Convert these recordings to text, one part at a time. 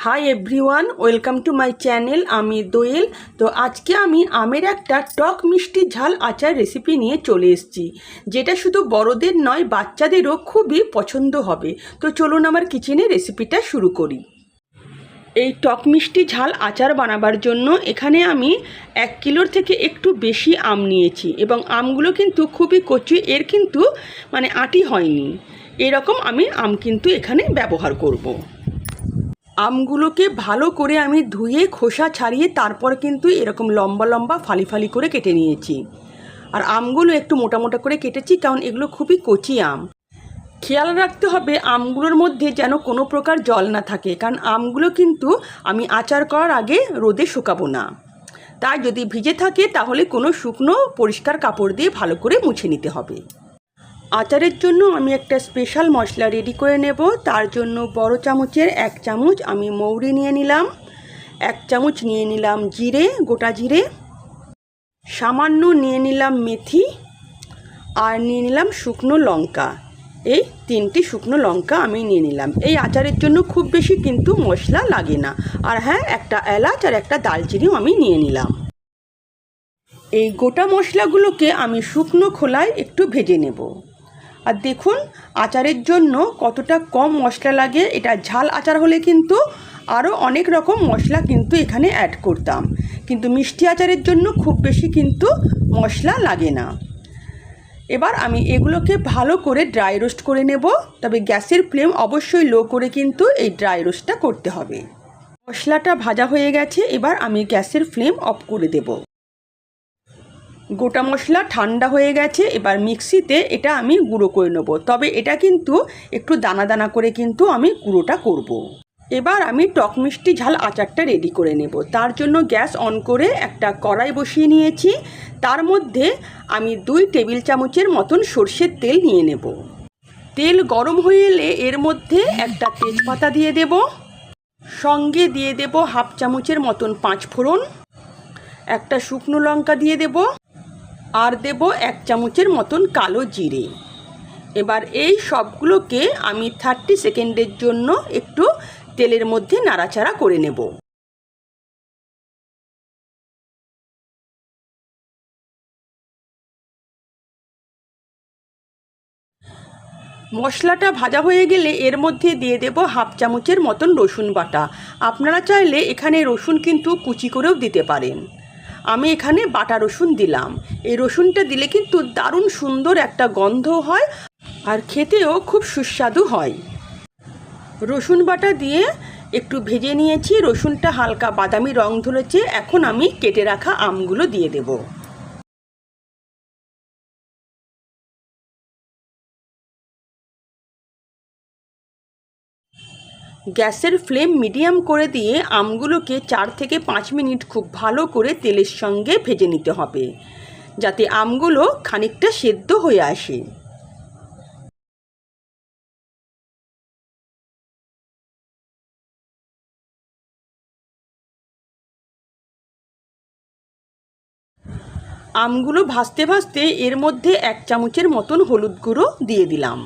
Hi everyone, welcome to my channel. আমি দোয়েল। তো আজকে আমি আমের একটা টক মিষ্টি ঝাল আচার রেসিপি নিয়ে চলে এসেছি, যেটা শুধু বড়দের নয়, বাচ্চাদেরও খুবই পছন্দ হবে। তো চলুন আমার কিচেনে রেসিপিটা শুরু করি। এই টক মিষ্টি ঝাল আচার বানাবার জন্য এখানে আমি 1 কিলোর থেকে একটু বেশি আম নিয়েছি, এবং আমগুলো কিন্তু খুবই কচি, এর কিন্তু আঁটি হয়নি। এরকম আমি আম কিন্তু এখানে ব্যবহার করব। আমগুলোকে ভালো করে আমি ধুয়ে খোসা ছাড়িয়ে তারপর কিন্তু এরকম লম্বা লম্বা ফালি ফালি করে কেটে নিয়েছি। আর আমগুলো একটু মোটা মোটা করে কেটেছি, কারণ এগুলো খুবই কচি আম। খেয়াল রাখতে হবে আমগুলোর মধ্যে যেন কোনো প্রকার জল না থাকে, কারণ আমগুলো কিন্তু আমি আচার করার আগে রোদে শুকাবো না। তাই যদি ভিজে থাকে তাহলে কোনো শুকনো পরিষ্কার কাপড় দিয়ে ভালো করে মুছে নিতে হবে। আচারের জন্য আমি একটা স্পেশাল মশলা রেডি করে নেব। তার জন্য বড় চামচের 1 চামচ আমি মৌরি নিয়ে নিলাম, 1 চামচ নিয়ে নিলাম জিরে, গোটা জিরে, সামান্য নিয়ে নিলাম মেথি, আর নিয়ে নিলাম শুকনো লঙ্কা। এই 3টি শুকনো লঙ্কা আমি নিয়ে নিলাম। এই আচারের জন্য খুব বেশি কিন্তু মশলা লাগে না। আর হ্যাঁ, একটা এলাচ আর একটা দালচিনিও আমি নিয়ে নিলাম। এই গোটা মশলাগুলোকে আমি শুকনো খোলায় একটু ভেজে নেব। আর দেখুন আচারের জন্য কতটা কম মশলা লাগে। এটা ঝাল আচার হলে কিন্তু আরও অনেক রকম মশলা কিন্তু এখানে অ্যাড করতাম, কিন্তু মিষ্টি আচারের জন্য খুব বেশি কিন্তু মশলা লাগে না। এবার আমি এগুলোকে ভালো করে ড্রাই রোস্ট করে নেব, তবে গ্যাসের ফ্লেম অবশ্যই লো করে কিন্তু এই ড্রাই রোস্টটা করতে হবে। মশলাটা ভাজা হয়ে গেছে, এবার আমি গ্যাসের ফ্লেম অফ করে দেব। গোটা মশলা ঠান্ডা হয়ে গেছে, এবার মিক্সিতে এটা আমি গুঁড়ো করে নেব, তবে এটা কিন্তু একটু দানা দানা করে কিন্তু আমি গুঁড়োটা করব। এবার আমি টক মিষ্টি ঝাল আচারটা রেডি করে নেব। তার জন্য গ্যাস অন করে একটা কড়াই বসিয়ে নিয়েছি। তার মধ্যে আমি 2 টেবিল চামচের মতন সর্ষের তেল নিয়ে নেব। তেল গরম হয়ে এলে এর মধ্যে একটা তেজপাতা দিয়ে দেব, সঙ্গে দিয়ে দেব 1/2 চামচের মতন 5 ফোড়ন, একটা শুকনো লঙ্কা দিয়ে দেব, আর দেব 1 চামচের মতন কালো জিরে। এবার এই সবগুলোকে আমি 30 সেকেন্ডের জন্য একটু তেলের মধ্যে নাড়াচাড়া করে নেব। মশলাটা ভাজা হয়ে গেলে এর মধ্যে দিয়ে দেব 1/2 চামচের মতন রসুন বাটা। আপনারা চাইলে এখানে রসুন কিন্তু কুচি করেও দিতে পারেন। আমি এখানে বাটা রসুন দিলাম। এই রসুনটা দিলে কিন্তু দারুণ সুন্দর একটা গন্ধ হয়, আর খেতেও খুব সুস্বাদু হয়। রসুন বাটা দিয়ে একটু ভেজে নিয়েছি, রসুনটা হালকা বাদামি রং ধরেছে। এখন আমি কেটে রাখা আমগুলো দিয়ে দেব। গ্যাসের ফ্লেম মিডিয়াম করে দিয়ে আমগুলোকে 4 থেকে 5 মিনিট খুব ভালো করে তেলের সঙ্গে ভেজে নিতে হবে, যাতে আমগুলো খানিকটা সেদ্ধ হয়ে আসে। আমগুলো ভাজতে ভাজতে এর মধ্যে 1 চামচের মতন হলুদ গুঁড়ো দিয়ে দিলাম।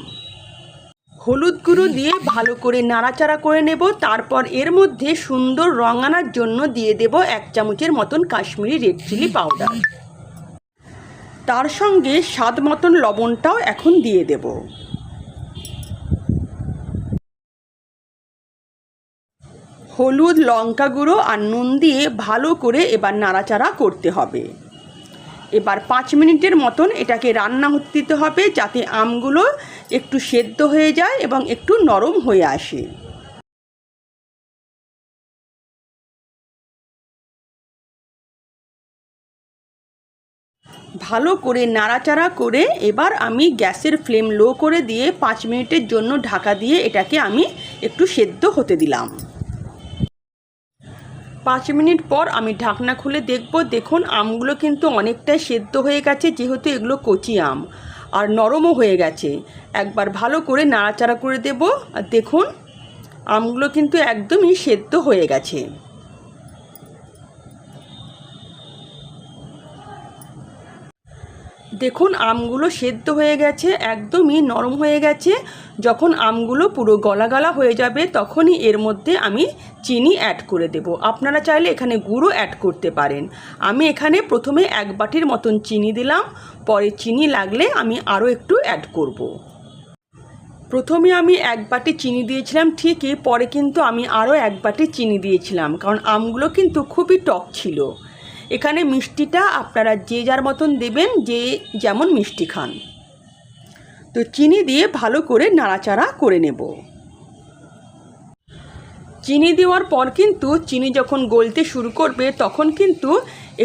হলুদ গুঁড়ো দিয়ে ভালো করে নাড়াচাড়া করে নেব। তারপর এর মধ্যে সুন্দর রং আনার জন্য দিয়ে দেব 1 চামচের মতন কাশ্মীরি রেড চিলি পাউডার। তার সঙ্গে স্বাদ মতন লবণটাও এখন দিয়ে দেব। হলুদ, লঙ্কা গুঁড়ো আর নুন দিয়ে ভালো করে এবার নাড়াচাড়া করতে হবে। এবার 5 মিনিটের মতন এটাকে রান্না হতে দিতে হবে, যাতে আমগুলো একটু সেদ্ধ হয়ে যায় এবং একটু নরম হয়ে আসে। ভালো করে নাড়াচাড়া করে এবার আমি গ্যাসের ফ্লেম লো করে দিয়ে 5 মিনিটের জন্য ঢাকা দিয়ে এটাকে আমি একটু সেদ্ধ হতে দিলাম। 5 মিনিট পর আমি ঢাকনা খুলে দেখব। দেখুন আমগুলো কিন্তু অনেকটাই সেদ্ধ হয়ে গেছে, যেহেতু এগুলো কচি আম, আর নরমও হয়ে গেছে। একবার ভালো করে নাড়াচাড়া করে দেব। আর দেখুন আমগুলো কিন্তু একদমই সেদ্ধ হয়ে গেছে। দেখুন আমগুলো সেদ্ধ হয়ে গেছে, একদমই নরম হয়ে গেছে। যখন আমগুলো পুরো গলা গলা হয়ে যাবে তখনই এর মধ্যে আমি চিনি অ্যাড করে দেব। আপনারা চাইলে এখানে গুঁড়ো অ্যাড করতে পারেন। আমি এখানে প্রথমে 1 বাটির মতন চিনি দিলাম, পরে চিনি লাগলে আমি আরও একটু অ্যাড করব। প্রথমে আমি 1 বাটি চিনি দিয়েছিলাম ঠিকই, পরে কিন্তু আমি আরও 1 বাটি চিনি দিয়েছিলাম, কারণ আমগুলো কিন্তু খুবই টক ছিল। এখানে মিষ্টিটা আপনারা যে যার মতন দেবেন, যে যেমন মিষ্টি খান। তো চিনি দিয়ে ভালো করে নাড়াচাড়া করে নেব। চিনি দেওয়ার পর কিন্তু চিনি যখন গলতে শুরু করবে তখন কিন্তু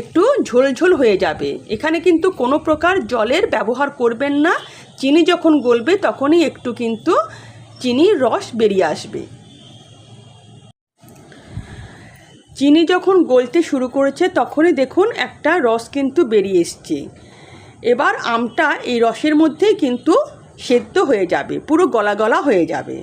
একটু ঝোলঝোল হয়ে যাবে। এখানে কিন্তু কোনো প্রকার জলের ব্যবহার করবেন না। চিনি যখন গলবে তখনই একটু কিন্তু চিনির রস বেরিয়ে আসবে। চিনি যখন গলতে শুরু করেছে তখনই দেখুন একটা রস কিন্তু বেরিয়ে এসছে। এবার আমটা এই রসের মধ্যেই কিন্তু সেদ্ধ হয়ে যাবে, পুরো গলা গলা হয়ে যাবে।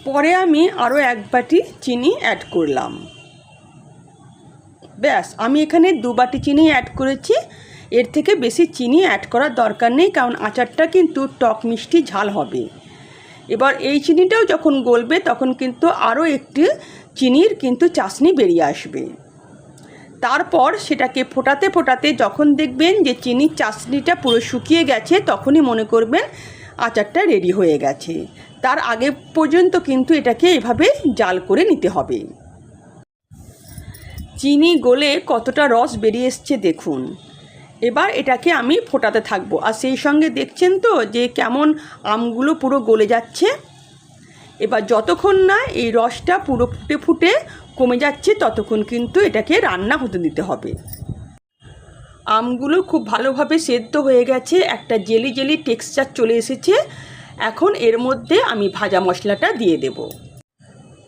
পরে আমি আরও 1 বাটি চিনি অ্যাড করলাম। ব্যাস, আমি এখানে 2 বাটি চিনি অ্যাড করেছি। এর থেকে বেশি চিনি অ্যাড করার দরকার নেই, কারণ আচারটা কিন্তু টক মিষ্টি ঝাল হবে। এবার এই চিনিটাও যখন গলবে তখন কিন্তু আরও একটি চিনির কিন্তু চাশনি বেরিয়ে আসবে। তারপর সেটাকে ফোটাতে ফোটাতে যখন দেখবেন যে চিনির চাশনিটা পুরো শুকিয়ে গেছে তখনই মনে করবেন আচারটা রেডি হয়ে গেছে। তার আগে পর্যন্ত কিন্তু এটাকে এভাবে জাল করে নিতে হবে। চিনি গলে কতটা রস বেরিয়ে এসছে দেখুন। এবার এটাকে আমি ফোটাতে থাকবো, আর সেই সঙ্গে দেখছেন তো যে কেমন আমগুলো পুরো গলে যাচ্ছে। এবার যতক্ষণ না এই রসটা পুরো ফুটে ফুটে কমে যাচ্ছে ততক্ষণ কিন্তু এটাকে রান্না হতে দিতে হবে। আমগুলো খুব ভালোভাবে সেদ্ধ হয়ে গেছে, একটা জেলি জেলি টেক্সচার চলে এসেছে। এখন এর মধ্যে আমি ভাজা মশলাটা দিয়ে দেব।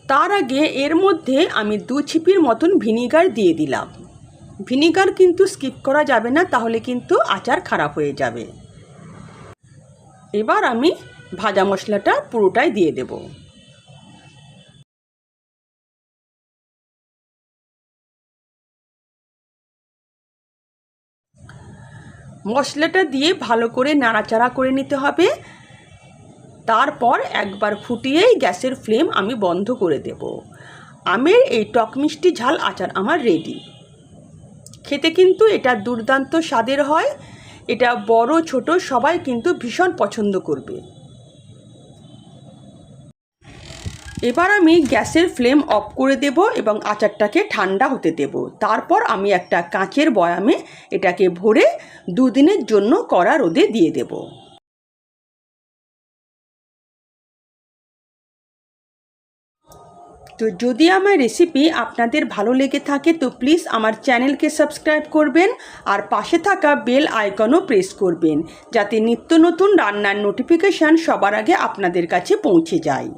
তার আগে এর মধ্যে আমি 2 ছিপির মতন ভিনিগার দিয়ে দিলাম। ভিনিগার কিন্তু স্কিপ করা যাবে না, তাহলে কিন্তু আচার খারাপ হয়ে যাবে। এবার আমি ভাজা মশলাটা পুরোটাই দিয়ে দেব। মশলাটা দিয়ে ভালো করে নাড়াচাড়া করে নিতে হবে। তারপর একবার ফুটিয়েই গ্যাসের ফ্লেম আমি বন্ধ করে দেব। আমের এই টক মিষ্টি ঝাল আচার আমার রেডি। খেতে কিন্তু এটা দুর্দান্ত স্বাদের হয়। এটা বড় ছোট সবাই কিন্তু ভীষণ পছন্দ করবে। এবার আমি গ্যাসের ফ্লেম অফ করে দেব এবং আচারটাকে ঠান্ডা হতে দেব। তারপর আমি একটা কাঁচের বয়ামে এটাকে ভরে 2 দিনের জন্য কড়া রোদে দিয়ে দেব। তো যদি আমার রেসিপি আপনাদের ভালো লেগে থাকে তো প্লিজ আমার চ্যানেলকে সাবস্ক্রাইব করবেন, আর পাশে থাকা বেল আইকনও প্রেস করবেন, যাতে নিত্য নতুন রান্নার নোটিফিকেশান সবার আগে আপনাদের কাছে পৌঁছে যায়।